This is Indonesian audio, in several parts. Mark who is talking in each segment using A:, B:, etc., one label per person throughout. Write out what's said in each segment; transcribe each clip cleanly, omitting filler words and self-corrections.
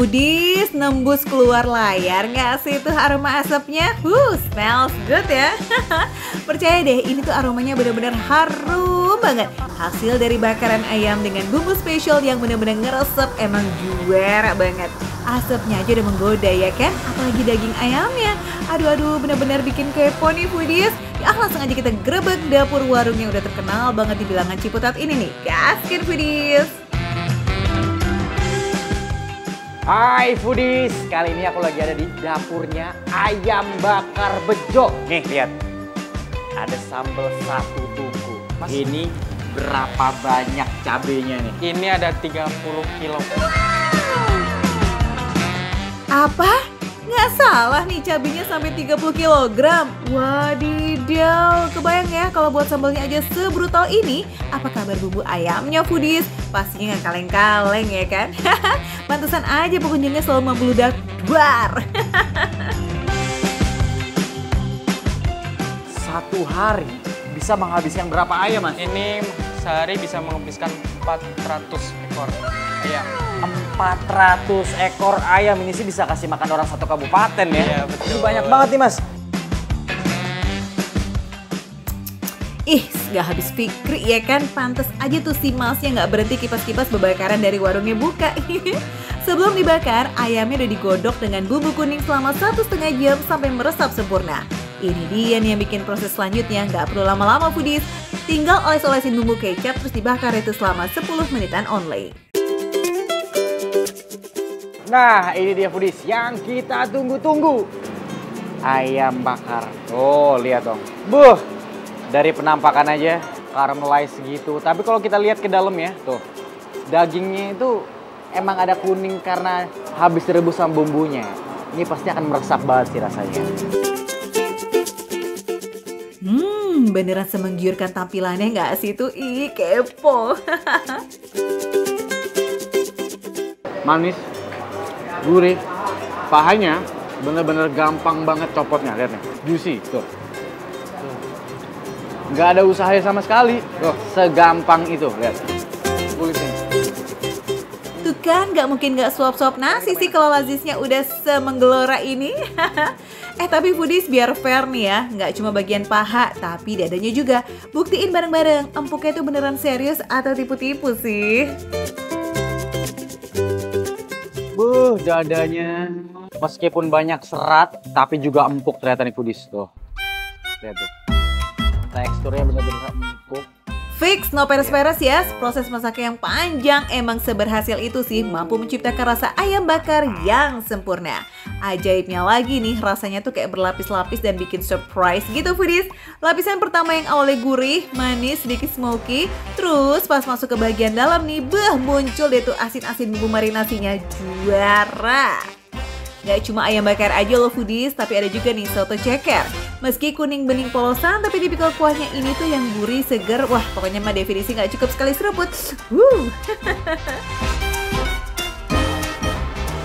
A: Foodies, nembus keluar layar nggak sih tuh aroma asapnya? Smells good ya. Percaya deh, ini tuh aromanya benar-benar harum banget. Hasil dari bakaran ayam dengan bumbu spesial yang benar-benar ngeresep, emang juara banget. Asapnya aja udah menggoda ya kan? Apalagi daging ayamnya. Aduh, benar-benar bikin kepo nih Foodies. Ya langsung aja kita grebek dapur warung yang udah terkenal banget di bilangan Ciputat ini nih. Gaskin Foodies.
B: Hai Foodies, kali ini aku lagi ada di dapurnya Ayam Bakar Bejo. Nih lihat, ada sambal satu tungku. Mas, ini berapa banyak cabenya nih?
C: Ini ada 30 kilo.
A: Apa? Nggak salah nih cabenya sampai 30 kg. Wadidaw, kebayang ya kalau buat sambalnya aja sebrutal ini. Apa kabar bumbu ayamnya Foodies? Pastinya nggak kaleng-kaleng ya kan? Pantesan aja pengunjungnya selalu membludak duar.
B: Satu hari bisa menghabiskan berapa ayam Mas?
C: Ini sehari bisa menghabiskan 400 ekor ayam.
B: 400 ekor ayam, ini sih bisa kasih makan orang satu kabupaten ya?
C: Iya, betul.
B: Ini banyak banget nih Mas.
A: Gak habis pikir ya kan, pantes aja tuh si Masnya gak berhenti kipas-kipas bebakaran dari warungnya buka. Sebelum dibakar, ayamnya udah digodok dengan bumbu kuning selama 1,5 jam sampai meresap sempurna. Ini dia nih yang bikin proses selanjutnya gak perlu lama-lama Foodies. Tinggal oles-olesin bumbu kecap terus dibakar itu selama 10 menitan only.
B: Nah ini dia Foodies yang kita tunggu-tunggu. Ayam bakar. Oh lihat dong. Dari penampakan aja caramelize gitu. Tapi kalau kita lihat ke dalam ya, tuh dagingnya itu emang ada kuning karena habis direbus sama bumbunya. Ini pasti akan meresap banget sih rasanya.
A: Beneran semenggiurkan tampilannya nggak sih tuh? Ih, kepo.
B: Manis, gurih, pahanya bener-bener gampang banget copotnya. Lihat nih, juicy tuh. Nggak ada usahanya sama sekali. Tuh, segampang itu. Lihat. Kulitnya.
A: Tuh kan, nggak mungkin nggak suap-suap nasi sih kalau lazisnya udah semenggelora ini. Tapi Foodies biar fair nih ya, nggak cuma bagian paha, tapi dadanya juga. Buktiin bareng-bareng, empuknya tuh beneran serius atau tipu-tipu sih.
B: Dadanya. Meskipun banyak serat, tapi juga empuk ternyata nih Foodies. Tuh. Lihat tuh. Teksturnya bener-bener empuk.
A: Fix, no peres-peres ya. Proses masaknya yang panjang emang seberhasil itu sih mampu menciptakan rasa ayam bakar yang sempurna. Ajaibnya lagi nih, rasanya tuh kayak berlapis-lapis dan bikin surprise gitu Foodies. Lapisan pertama yang awalnya gurih, manis, sedikit smoky. Terus pas masuk ke bagian dalam nih, muncul deh tuh asin-asin bumbu marinasinya. Juara! Gak cuma ayam bakar aja loh Foodies, tapi ada juga nih soto ceker. Meski kuning bening polosan, tapi tipikal kuahnya ini tuh yang gurih, seger. Wah, pokoknya mah definisi gak cukup sekali seruput.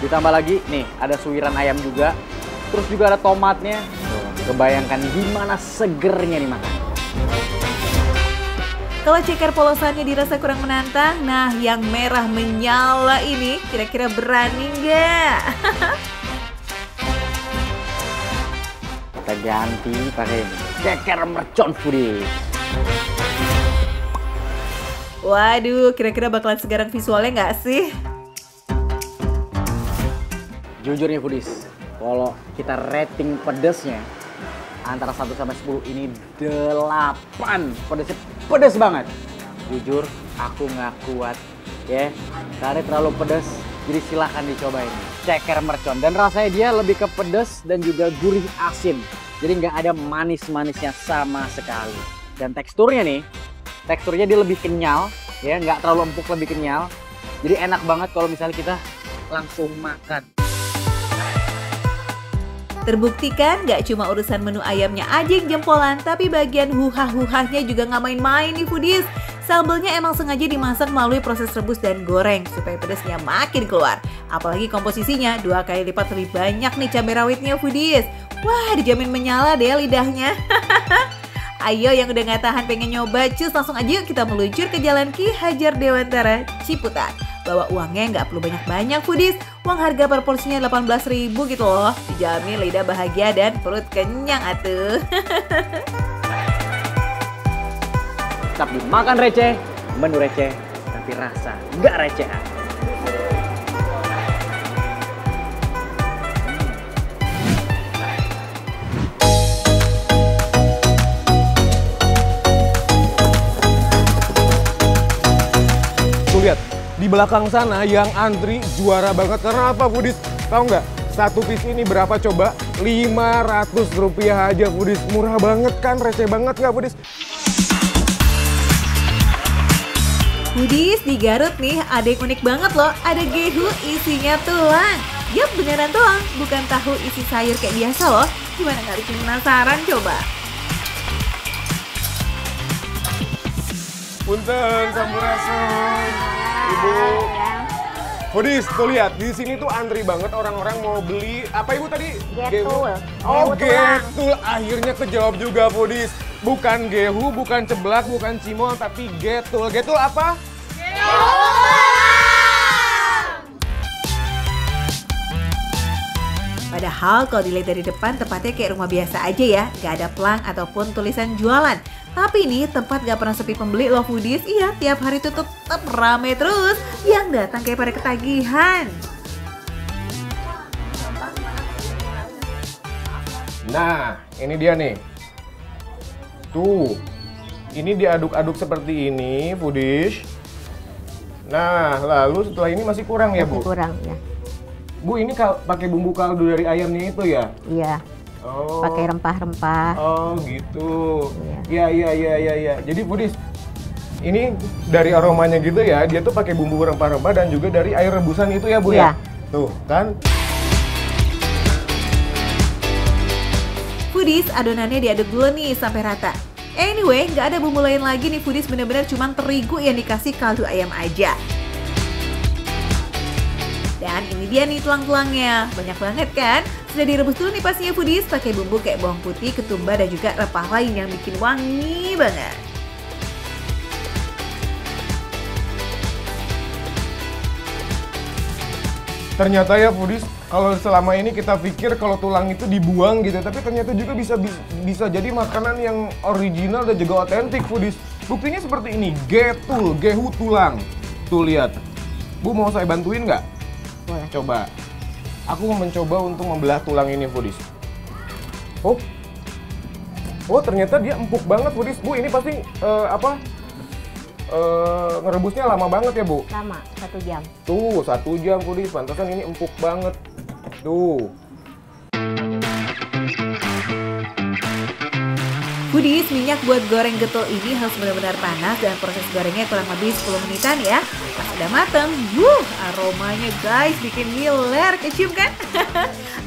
B: Ditambah lagi, nih ada suiran ayam juga. Terus juga ada tomatnya. Kebayangkan gimana segernya nih makan.
A: Kalau ceker polosannya dirasa kurang menantang, nah yang merah menyala ini kira-kira berani nggak?
B: Kita ganti pakai ceker mercon Foodies.
A: Waduh, kira-kira bakalan segarang visualnya nggak sih?
B: Jujur nih Foodies, kalau kita rating pedesnya antara 1 sampai 10 ini 8. Pedesnya pedes banget. Jujur aku nggak kuat ya, karena terlalu pedes. Jadi silahkan dicobain ceker mercon. Dan rasanya dia lebih ke pedes dan juga gurih asin. Jadi nggak ada manis-manisnya sama sekali. Dan teksturnya nih, teksturnya dia lebih kenyal ya, nggak terlalu empuk, lebih kenyal. Jadi enak banget kalau misalnya kita langsung makan.
A: Terbukti kan gak cuma urusan menu ayamnya aja yang jempolan, tapi bagian huha-huhanya juga gak main-main nih Foodies. Sambalnya emang sengaja dimasak melalui proses rebus dan goreng supaya pedasnya makin keluar. Apalagi komposisinya 2 kali lipat lebih banyak nih cabai rawitnya Foodies. Wah, dijamin menyala deh lidahnya. Ayo yang udah gak tahan pengen nyoba, cus langsung aja yuk kita meluncur ke Jalan Ki Hajar Dewantara, Ciputat. Bawa uangnya nggak perlu banyak-banyak foodies. Uang harga per porsinya 18.000 gitu loh. Dijamin lidah bahagia dan perut kenyang atuh.
B: Tapi makan receh, menu receh, tapi rasa nggak recehan.
D: Tuh lihat, di belakang sana yang antri juara banget. Karena apa, foodies? Tahu nggak? Satu piece ini berapa coba? Rp500 aja, foodies. Murah banget kan? Receh banget nggak, foodies?
A: Foodies, di Garut nih ada yang unik banget loh. Ada gehu isinya tulang. Yap, beneran tulang, bukan tahu isi sayur kayak biasa loh. Gimana nggak bikin penasaran coba?
D: Punten, sampurasun. Ibu. Foodies, tuh lihat, di sini tuh antri banget orang-orang mau beli apa ibu tadi?
E: Getul.
D: Oh,
E: Gehu tulang.
D: getul. Akhirnya kejawab juga, foodies. Bukan gehu, bukan ceblak, bukan cimol, tapi getul. Getul apa?
A: Padahal kalau dilihat dari depan tempatnya kayak rumah biasa aja ya, gak ada pelang ataupun tulisan jualan. Tapi ini tempat gak pernah sepi pembeli loh foodies. Iya, tiap hari tuh tetap rame terus. Yang datang kayak pada ketagihan.
D: Nah, ini dia nih. Tuh, ini diaduk-aduk seperti ini, foodies. Nah, lalu setelah ini masih kurang ya, Bu?
E: Masih kurang ya.
D: Bu, ini pakai bumbu kaldu dari ayamnya itu ya?
E: Iya.
D: Oh.
E: Pakai rempah-rempah.
D: Oh, gitu. Iya. Jadi, foodies, ini dari aromanya gitu ya, dia tuh pakai bumbu rempah-rempah dan juga dari air rebusan itu ya, Bu ya?
E: Iya.
D: Tuh, kan?
A: Foodies, adonannya diaduk dulu nih sampai rata. Anyway, nggak ada bumbu lain lagi nih foodies, bener-bener cuman terigu yang dikasih kaldu ayam aja. Dan ini dia nih tulang-tulangnya, banyak banget kan? Sudah direbus dulu nih pastinya foodies, pakai bumbu kayak bawang putih, ketumbar dan juga rempah lain yang bikin wangi banget.
D: Ternyata ya, foodies, kalau selama ini kita pikir kalau tulang itu dibuang gitu, tapi ternyata juga bisa jadi makanan yang original dan juga otentik, foodies. Buktinya seperti ini, gehu tulang. Tuh lihat. Bu, mau saya bantuin nggak?
E: Boleh.
D: Coba. Aku mau mencoba untuk membelah tulang ini, foodies. Oh, ternyata dia empuk banget, foodies. Bu, ini pasti ngerebusnya lama banget ya, Bu?
E: Lama, 1 jam.
D: Tuh, 1 jam, foodies. Pantesan ini empuk banget. Tuh.
A: Foodies, minyak buat goreng getul ini harus benar-benar panas dan proses gorengnya kurang lebih 10 menitan ya. Pas udah mateng, aromanya guys bikin ngiler, kecium kan?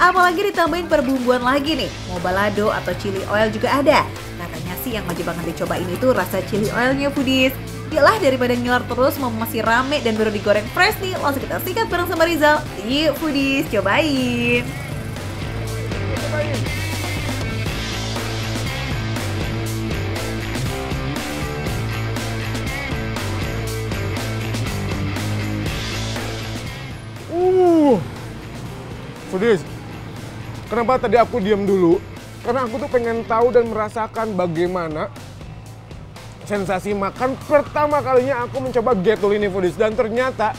A: Apalagi ditambahin perbumbuan lagi nih, mau balado atau chili oil juga ada. Katanya sih yang wajib banget dicobain itu rasa chili oilnya, foodies. Yalah, daripada ngiler terus mau masih rame dan baru digoreng fresh nih, langsung kita sikat bareng sama Rizal. Yuk foodies, cobain.
D: Foodies, kenapa tadi aku diam dulu? Karena aku tuh pengen tahu dan merasakan bagaimana sensasi makan pertama kalinya aku mencoba getul ini, foodies. Dan ternyata,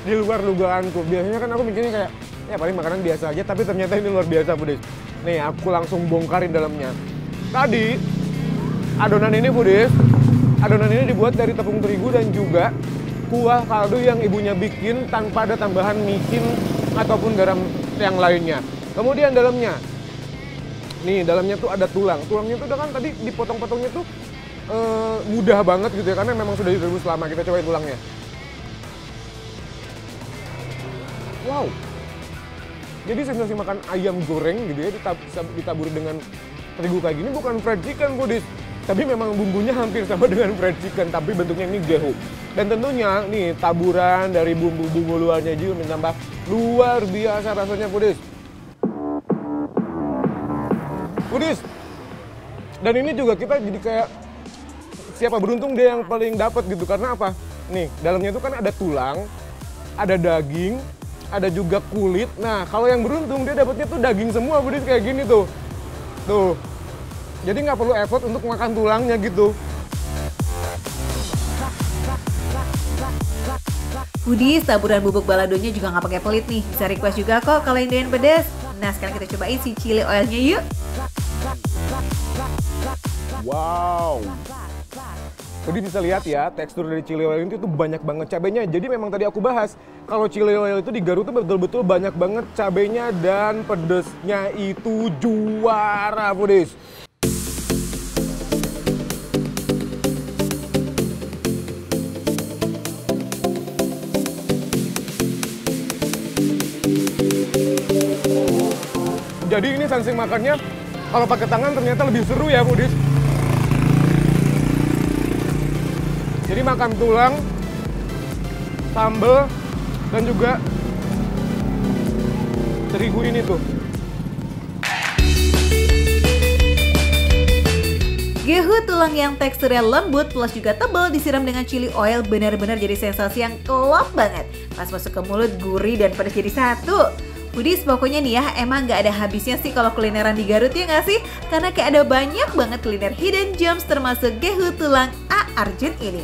D: di luar dugaanku. Biasanya kan aku mikirnya kayak, ya paling makanan biasa aja, tapi ternyata ini luar biasa, foodies. Nih, aku langsung bongkarin dalamnya. Tadi, adonan ini, foodies, adonan ini dibuat dari tepung terigu dan juga kuah kaldu yang ibunya bikin tanpa ada tambahan micin ataupun garam yang lainnya. Kemudian dalamnya, nih dalamnya tuh ada tulang. Tulangnya tuh udah kan tadi dipotong-potongnya tuh mudah banget gitu ya, karena memang sudah direbus lama. Kita cobain tulangnya. Wow. Jadi sensasi makan ayam goreng gitu ya ditaburi dengan terigu kayak gini bukan fried chicken, foodies. Tapi memang bumbunya hampir sama dengan fried chicken, tapi bentuknya ini gehu. Dan tentunya nih taburan dari bumbu-bumbu luarnya juga menambah luar biasa rasanya, foodies. Foodies. Dan ini juga kita jadi kayak siapa beruntung dia yang paling dapat gitu. Karena apa? Nih, dalamnya itu kan ada tulang, ada daging, ada juga kulit. Nah, kalau yang beruntung dia dapatnya tuh daging semua, Foodies, kayak gini tuh. Tuh. Jadi nggak perlu effort untuk makan tulangnya gitu.
A: Foodies, taburan bubuk baladonya juga nggak pakai pelit nih. Bisa request juga kok kalau yang doyan pedas. Nah, sekarang kita cobain si chili oilnya yuk.
D: Wow. Jadi bisa lihat ya, tekstur dari chili oil itu tuh banyak banget cabenya. Jadi memang tadi aku bahas, kalau chili oil itu di Garut tuh betul-betul banyak banget cabenya dan pedesnya itu juara, Foodies. Jadi ini sensing makannya, kalau pakai tangan ternyata lebih seru ya, Foodies. Jadi makan tulang, sambal, dan juga terigu ini tuh.
A: Gehu tulang yang teksturnya lembut plus juga tebal disiram dengan chili oil benar-benar jadi sensasi yang klop banget. Pas masuk ke mulut gurih dan pedas jadi satu. Foodies, pokoknya nih ya, emang gak ada habisnya sih kalau kulineran di Garut ya nggak sih? Karena kayak ada banyak banget kuliner hidden gems termasuk Gehu tulang A. Arjun ini.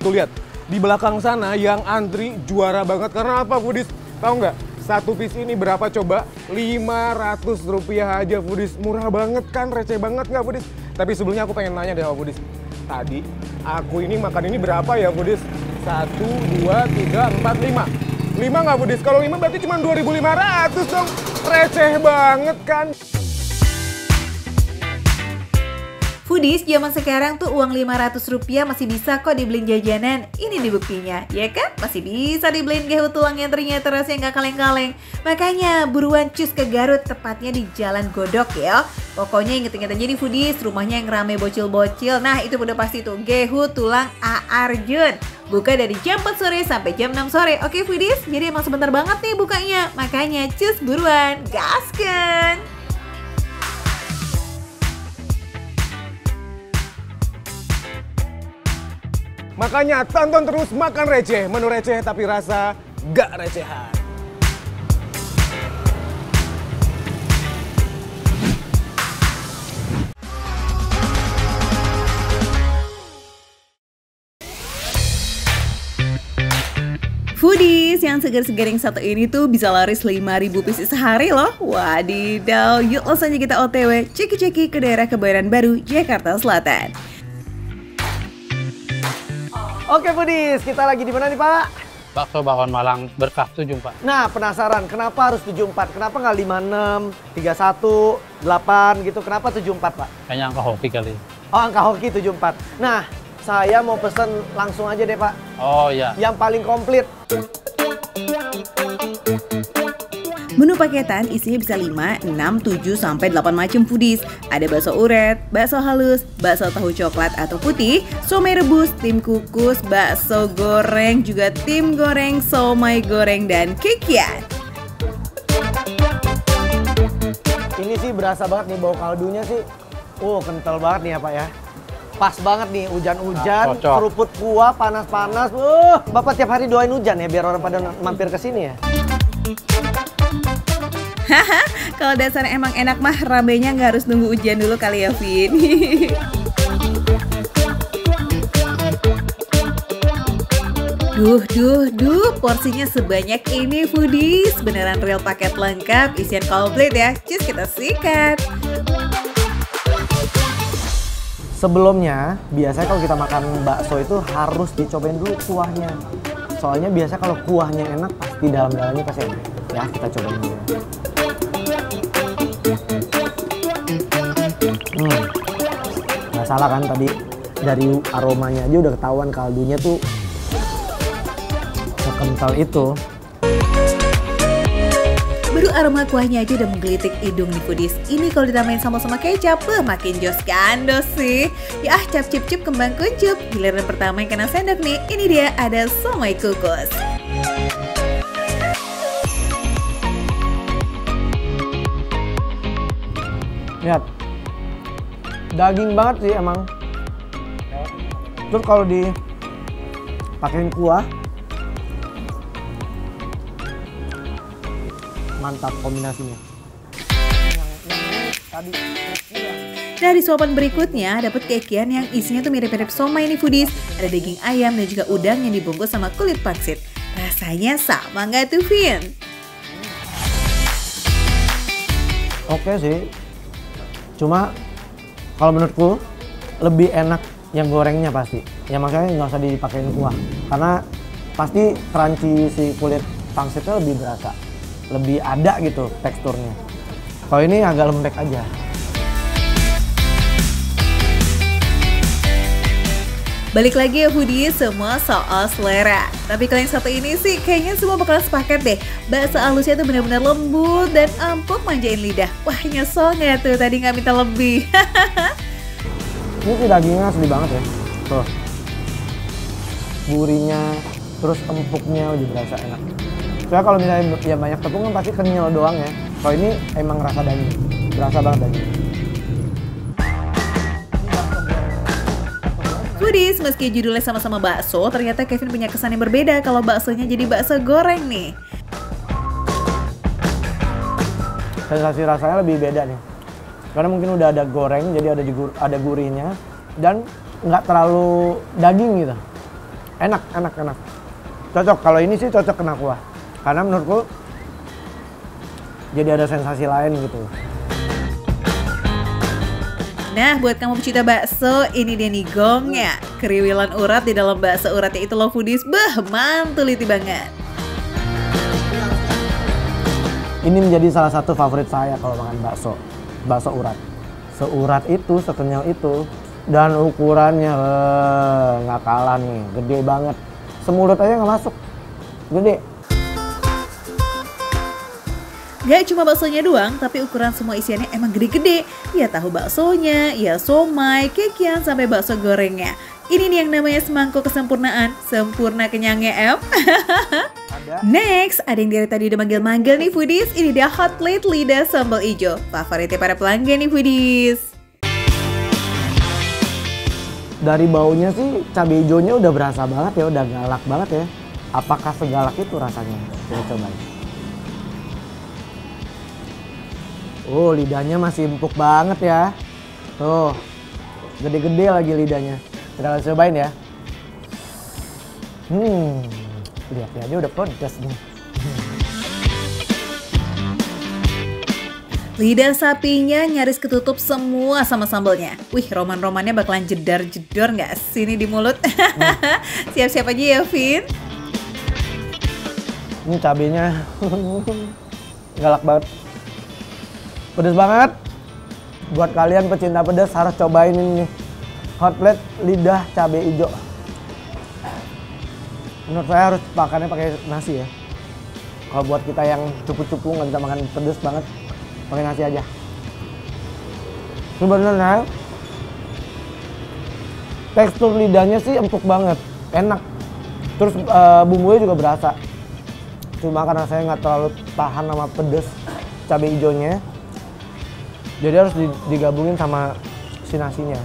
D: Tuh lihat, di belakang sana yang antri juara banget. Karena apa, Foodies? Tahu nggak? Satu piece ini berapa coba? Rp500 aja, Foodies. Murah banget kan? Receh banget nggak, Foodies? Tapi sebelumnya aku pengen nanya deh sama Foodies. Tadi aku ini makan ini berapa ya, Foodies? 1, 2, 3, 4, 5. 5 nggak, Foodies? Kalau 5 berarti cuma 2.500 dong. Receh banget kan?
A: Foodies, zaman sekarang tuh uang Rp500 masih bisa kok dibeliin jajanan. Ini nih buktinya, ya kan? Masih bisa dibeliin gehu tulang yang ternyata rasanya nggak kaleng-kaleng. Makanya buruan cus ke Garut, tepatnya di Jalan Godok ya. Pokoknya inget-inget aja nih Foodies, rumahnya yang rame bocil-bocil. Nah itu udah pasti tuh, Gehu tulang A. Arjun. Buka dari jam 4 sore sampai jam 6 sore. Oke Foodies, jadi emang sebentar banget nih bukanya. Makanya cus buruan, gaskan!
D: Makanya tonton terus Makan Receh, menu receh tapi rasa gak recehan.
A: Foodies, yang segar-segar yang satu ini tuh bisa laris 5.000 pieces sehari loh. Wadidaw, yuk langsung aja kita OTW ceki-ceki ke daerah Kebayoran Baru, Jakarta Selatan.
F: Oke Foodies, kita lagi di mana nih Pak?
G: Bakso Bakwan Malang Berkah 74.
F: Nah penasaran, kenapa harus 74? Kenapa nggak 56, 31, 8 gitu? Kenapa 74 Pak?
G: Kayaknya angka hoki kali.
F: Oh angka hoki 74. Nah saya mau pesen langsung aja deh Pak.
G: Oh iya.
F: Yang paling komplit.
A: Menu paketan isinya bisa 5, 6, 7, sampai 8 macam Foodies. Ada bakso uret, bakso halus, bakso tahu coklat atau putih, somai rebus, tim kukus, bakso goreng, juga tim goreng, somai goreng, dan kikian.
F: Ini sih berasa banget nih bau kaldunya sih. Kental banget nih ya Pak ya. Pas banget nih hujan-hujan, keruput kuah, panas-panas. Bapak tiap hari doain hujan ya biar orang pada mampir ke sini ya.
A: Haha, kalau dasarnya emang enak mah ramenya nggak harus nunggu hujan dulu kali ya, Vin. Duh, porsinya sebanyak ini Foodies. Beneran real paket lengkap, isian komplit ya. Cus kita sikat.
F: Sebelumnya, biasanya kalau kita makan bakso itu harus dicobain dulu kuahnya. Soalnya biasa kalau kuahnya enak, pasti dalam-dalamnya pasti enak. Ya, kita cobain dulu. Nggak salah kan tadi, dari aromanya aja udah ketahuan kaldunya tuh sekental itu.
A: Baru aroma kuahnya aja udah menggelitik hidung nih Foodies. Ini kalau ditambahin sama kecap, makin jos kandos sih. Ya cap-cip-cip kembang kuncup. Giliran pertama yang kena sendok nih, ini dia ada somai kukus.
F: Lihat, Daging banget sih emang. Terus kalau dipakein kuah, mantap kombinasinya.
A: Nah, di suapan berikutnya dapat kekian yang isinya tuh mirip-mirip somai nih foodies. Ada daging ayam dan juga udang yang dibungkus sama kulit pangsit. Rasanya sama nggak tuh, Vin?
F: Oke sih. Cuma kalau menurutku lebih enak yang gorengnya pasti. Ya maksudnya nggak usah dipakein kuah. Karena pasti crunchy si kulit pangsitnya lebih berasa. Lebih ada gitu teksturnya. Kalau ini agak lembek aja.
A: Balik lagi ya foodies, semua soal selera. Tapi kalau yang satu ini sih kayaknya semua bakalan sepakat deh. Bakso halusnya tuh benar-benar lembut dan empuk manjain lidah. Wah, nyesel nggak tuh tadi nggak minta lebih.
F: Ini sih dagingnya asli banget ya. Tuh. Gurihnya, terus empuknya udah berasa enak. Soalnya kalau misalnya ya banyak tepung kan pasti kenyal doang ya. Kalau ini emang rasa daging. Berasa banget daging.
A: Foodies, meski judulnya sama-sama bakso, ternyata Kevin punya kesan yang berbeda kalau baksonya jadi bakso goreng nih.
F: Sensasi rasanya lebih beda nih. Karena mungkin udah ada goreng, jadi ada gurihnya. Dan nggak terlalu daging gitu. Enak. Cocok, kalau ini sih cocok kena kuah. Karena menurutku jadi ada sensasi lain gitu.
A: Nah, buat kamu pecinta bakso, ini dia nih gongnya. Keriwilan urat di dalam bakso uratnya itu loh foodies. Mantuliti banget.
F: Ini menjadi salah satu favorit saya kalau makan bakso urat. Seurat itu, sekenyal itu, dan ukurannya nggak kalah nih, gede banget. Semulut aja nggak masuk, gede.
A: Gak cuma baksonya doang, tapi ukuran semua isiannya emang gede-gede. Ya tahu baksonya, ya somai, kekian, sampai bakso gorengnya. Ini nih yang namanya semangkuk kesempurnaan. Sempurna kenyangnya, Em. Next, ada yang dari tadi udah manggil-manggil nih foodies. Ini dia hot plate lidah sambal ijo. Favoritnya para pelanggan nih foodies.
F: Dari baunya sih cabai hijaunya udah berasa banget ya, udah galak banget ya. Apakah segalak itu rasanya? Kita cobain. Oh, lidahnya masih empuk banget ya. Tuh, gede-gede lagi lidahnya. Kita cobain ya. Lihat aja udah pedas nih.
A: Lidah sapinya nyaris ketutup semua sama sambalnya. Wih, roman-romannya bakalan jedar-jedor nggak sih ini di mulut? Siap-siap aja ya, Vin.
F: Ini cabenya galak banget. Pedas banget. Buat kalian pecinta pedas harus cobain ini nih. Hot plate lidah cabai hijau. Menurut saya harus makannya pakai nasi ya. Kalau buat kita yang cupu-cupu nggak bisa makan pedas banget, pakai nasi aja. Sebenarnya tekstur lidahnya sih empuk banget, enak. Terus bumbunya juga berasa. Cuma karena saya nggak terlalu tahan sama pedas cabai hijaunya, jadi harus digabungin sama si nasinya.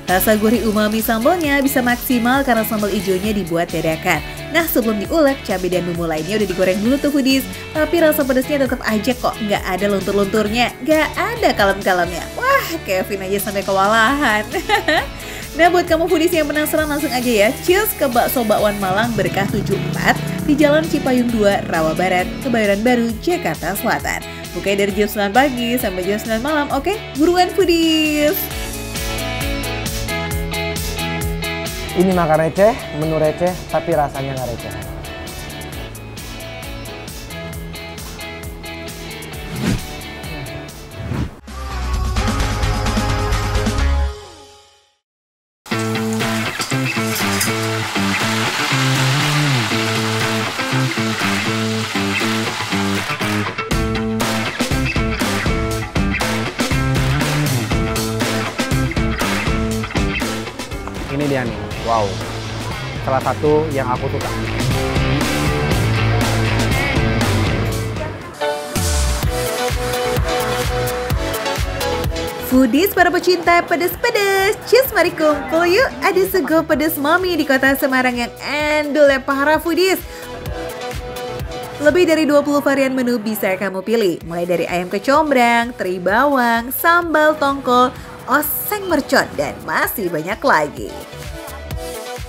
A: Rasa gurih umami sambalnya bisa maksimal karena sambal ijonya dibuat dadakan. Nah, sebelum diulek, cabai dan bumbu lainnya udah digoreng dulu tuh foodies. Tapi rasa pedasnya tetap aja kok, nggak ada luntur-lunturnya, nggak ada kalem-kalemnya. Wah, Kevin aja sampai kewalahan. Nah, buat kamu foodies yang penasaran langsung aja ya, cheers ke Bakso Bakwan Malang Berkah 74 di Jalan Cipayung 2, Rawa Barat, Kebayoran Baru, Jakarta Selatan. Bukanya dari jam 9 pagi sampai jam 9 malam, oke? Buruan foodies!
F: Ini makan receh, menu receh, tapi rasanya nggak receh.
B: Ini dia nih, wow. Salah satu yang aku suka.
A: Foodies para pecinta pedes-pedes, cheers mari kumpul yuk. Ada sego pedes Mami di kota Semarang yang endul ya para foodies. Lebih dari 20 varian menu bisa kamu pilih, mulai dari ayam kecombrang, teri bawang, sambal tongkol, oseng mercon, dan masih banyak lagi.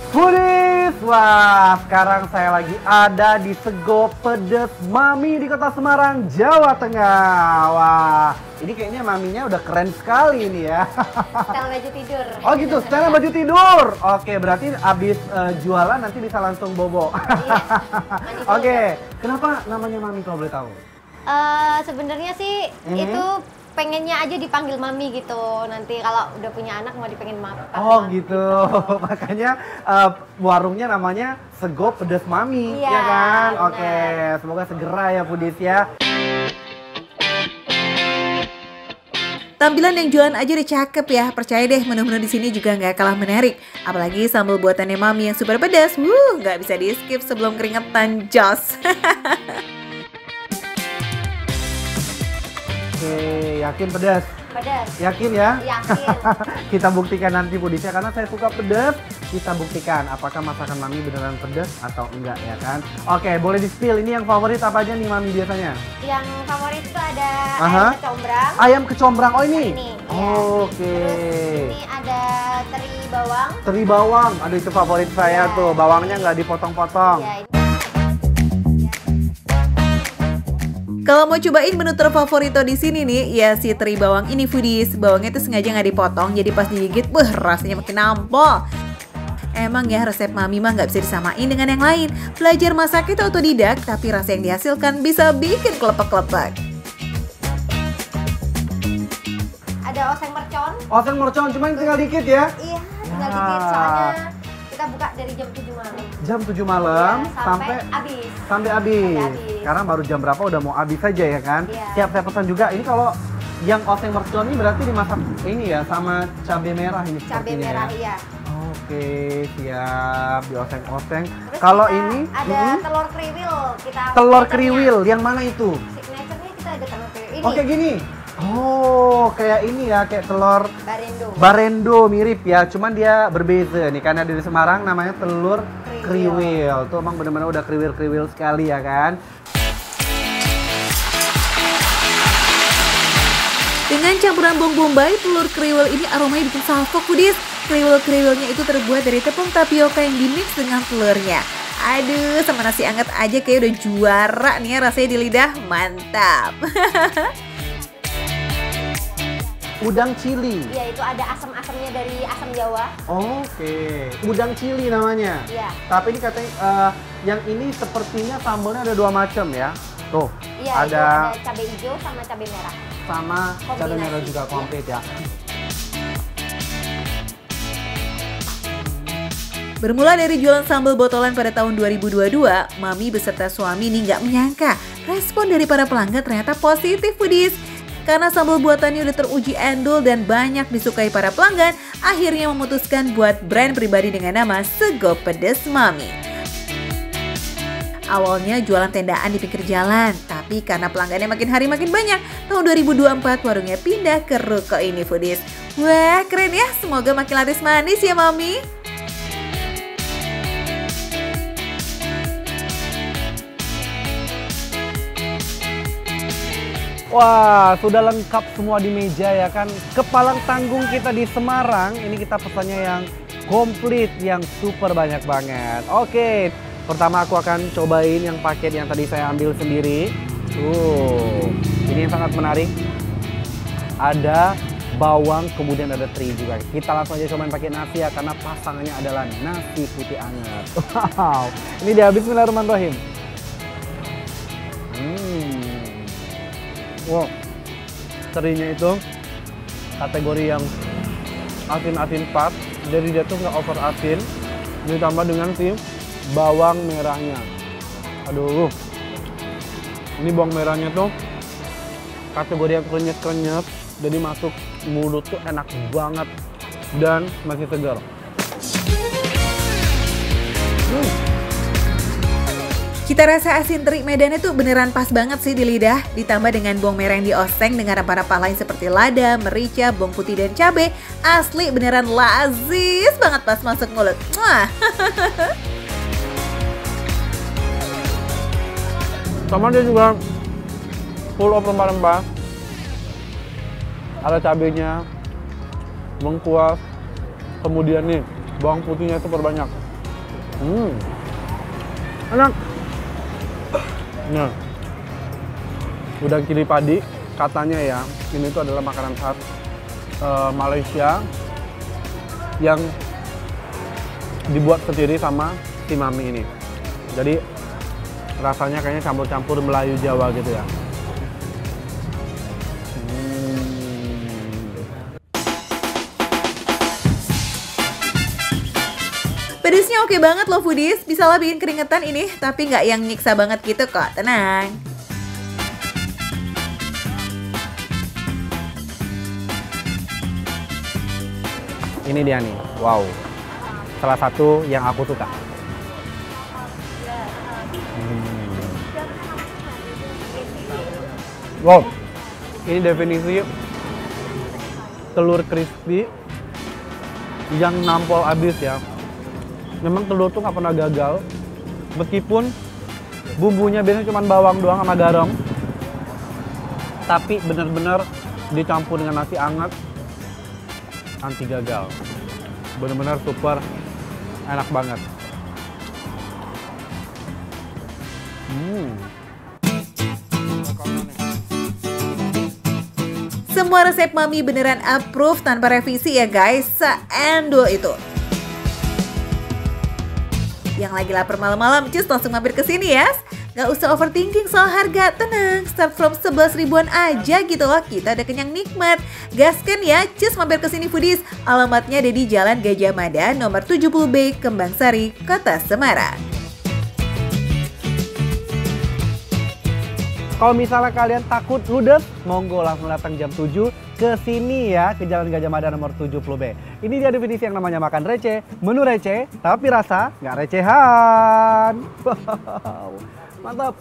F: Foodies, wah sekarang saya lagi ada di Sego Pedes Mami di kota Semarang, Jawa Tengah. Wah, ini kayaknya maminya udah keren sekali ini ya.
E: Setelan baju tidur.
F: Oh gitu, setelan baju tidur. Oke, berarti abis jualan nanti bisa langsung bobo.
E: Iya,
F: Oke, kenapa namanya Mami kalau boleh tahu?
E: Sebenarnya sih itu pengennya aja dipanggil Mami gitu. Nanti kalau udah punya anak mau dipengen Mami.
F: Oh gitu, makanya warungnya namanya Sego Pedes Mami,
E: Iya,
F: ya kan?
E: benar.
F: Oke, semoga segera ya Foodies ya.
A: Tampilan yang jualan aja udah cakep ya, percaya deh menu-menu di sini juga nggak kalah menarik. Apalagi sambal buatannya Mami yang super pedas, nggak bisa di skip sebelum keringetan jos.
F: Oke, yakin pedas?
E: Pedas.
F: Yakin ya?
E: Yakin.
F: Kita buktikan nanti Foodiesnya, karena saya suka pedas. Kita buktikan apakah masakan Mami beneran pedas atau enggak ya kan? Oke, boleh di-spill. Ini yang favorit apa aja nih Mami biasanya?
E: Yang favorit itu ada
F: Aha.
E: ayam kecombrang.
F: Ayam kecombrang, oh ini?
E: Ini, iya.
F: Oke.
E: Terus ini ada teri bawang.
F: Teri bawang, aduh itu favorit saya
E: Iya.
F: tuh. Bawangnya nggak dipotong-potong.
E: Ya, ini.
A: Kalau mau cobain menu terfavorito di sini nih, ya si teri bawang ini Foodies. Bawangnya itu sengaja nggak dipotong, jadi pas digigit, rasanya makin nampol. Emang ya resep Mami mah nggak bisa disamain dengan yang lain. Belajar masak itu otodidak, tapi rasa yang dihasilkan bisa bikin kelepek-kelepek.
E: Ada oseng mercon.
F: Oseng mercon, cuman tinggal dikit ya.
E: Iya, tinggal
F: Ya.
E: dikit soalnya kita buka dari jam 7 malam.
F: Jam 7 malam
E: Ya, sampai habis.
F: sampai habis.
E: Sampai habis.
F: Sekarang baru jam berapa udah mau habis aja ya kan?
E: Iya.
F: Siap, saya pesan juga. Ini kalau yang oseng mercon ini berarti dimasak ini ya sama cabai merah ini
E: Cabai
F: sepertinya
E: merah
F: ya.
E: iya.
F: Oke, siap. Dioseng-oseng.
E: Terus
F: Kalau
E: kita
F: ini
E: ada telur kriwil. Kita
F: telur
E: signature-nya.
F: kriwil, yang mana itu?
E: Signature-nya kita ada telur kriwil. Ini
F: Oke gini. Oh, kayak ini ya, kayak telur
E: barendo.
F: barendo mirip ya, cuman dia berbeza nih karena dari Semarang namanya telur kriwil. Tuh emang bener-bener udah kriwil-kriwil sekali ya kan.
A: Dengan campuran bawang bombay, telur kriwil ini aromanya bikin salfok Foodies. Kriwil-kriwilnya itu terbuat dari tepung tapioka yang dimix dengan telurnya. Aduh, sama nasi anget aja kayak udah juara nih ya rasanya di lidah, mantap.
F: Udang cili.
E: Iya, itu ada asam-asamnya dari asam Jawa.
F: Oke, udang cili namanya.
E: Iya.
F: Tapi ini katanya yang ini sepertinya sambalnya ada dua macam ya. Tuh,
E: Iya, itu
F: ada
E: ada cabai hijau sama cabai merah.
F: sama cabai
E: Kombinasi.
F: merah juga komplit ya.
A: Bermula dari jualan sambal botolan pada tahun 2022, Mami beserta suami nih nggak menyangka respon dari para pelanggan ternyata positif Foodies. Karena sambal buatannya udah teruji endul dan banyak disukai para pelanggan, akhirnya memutuskan buat brand pribadi dengan nama Sego Pedes Mami. Awalnya jualan tendaan di pinggir jalan, tapi karena pelanggannya makin hari makin banyak, tahun 2024 warungnya pindah ke ruko ini Foodies. Wah keren ya, semoga makin laris manis ya Mami.
F: Wah, sudah lengkap semua di meja ya kan. Kepalang tanggung kita di Semarang, ini kita pesannya yang komplit, yang super banyak banget. Oke, pertama aku akan cobain yang paket yang tadi saya ambil sendiri. Ini yang sangat menarik. Ada bawang, kemudian ada teri juga. Kita langsung aja cobain pakai nasi ya, karena pasangannya adalah nasi putih anget. Wow, ini dia, bismillahirrahmanirrahim. Wow, terinya itu kategori yang asin-asin pas, jadi dia tuh nggak over asin, ditambah dengan si bawang merahnya. Aduh, ini bawang merahnya tuh kategori yang krenyes-krenyes, jadi masuk mulut tuh enak banget dan masih segar.
A: Cita rasa asin teri Medannya tuh beneran pas banget sih di lidah. Ditambah dengan bawang merah yang dioseng dengan rempah-rempah lain seperti lada, merica, bawang putih, dan cabai. Asli beneran lazis banget pas masuk mulut. Mwah.
G: Sama dia juga full of rempah-rempah. Ada cabenya, lengkuas, kemudian nih bawang putihnya super banyak. Enak. Nah, udang cili padi katanya ya, ini tuh adalah makanan khas Malaysia yang dibuat sendiri sama si Mami ini. Jadi rasanya kayaknya campur-campur Melayu Jawa gitu ya.
A: Pedesnya oke banget loh foodies, bisa lah bikin keringetan ini, tapi nggak yang nyiksa banget gitu kok, tenang.
G: Ini dia nih, wow. Salah satu yang aku suka. Wow, ini definisi telur crispy yang nampol abis ya. Memang telur tuh nggak pernah gagal, meskipun bumbunya biasanya cuma bawang doang sama garam, tapi bener-bener dicampur dengan nasi hangat, anti gagal. Bener-bener super enak banget.
A: Semua resep Mami beneran approve tanpa revisi ya guys, seendul itu. Yang lagi lapar malam-malam, cus langsung mampir ke sini ya. Gak usah overthinking soal harga, tenang. Start from 11 ribuan aja gitu loh, kita udah kenyang nikmat. Gaskan ya, cus mampir ke sini foodies. Alamatnya ada di Jalan Gajah Mada, nomor 70B, Kembang Sari, Kota Semarang.
G: Kalau misalnya kalian takut ludes, monggo langsung datang jam 7 ke sini ya, ke Jalan Gajah Mada nomor 70B. Ini dia definisi yang namanya makan receh, menu receh, tapi rasa nggak recehan. Wow, mantap.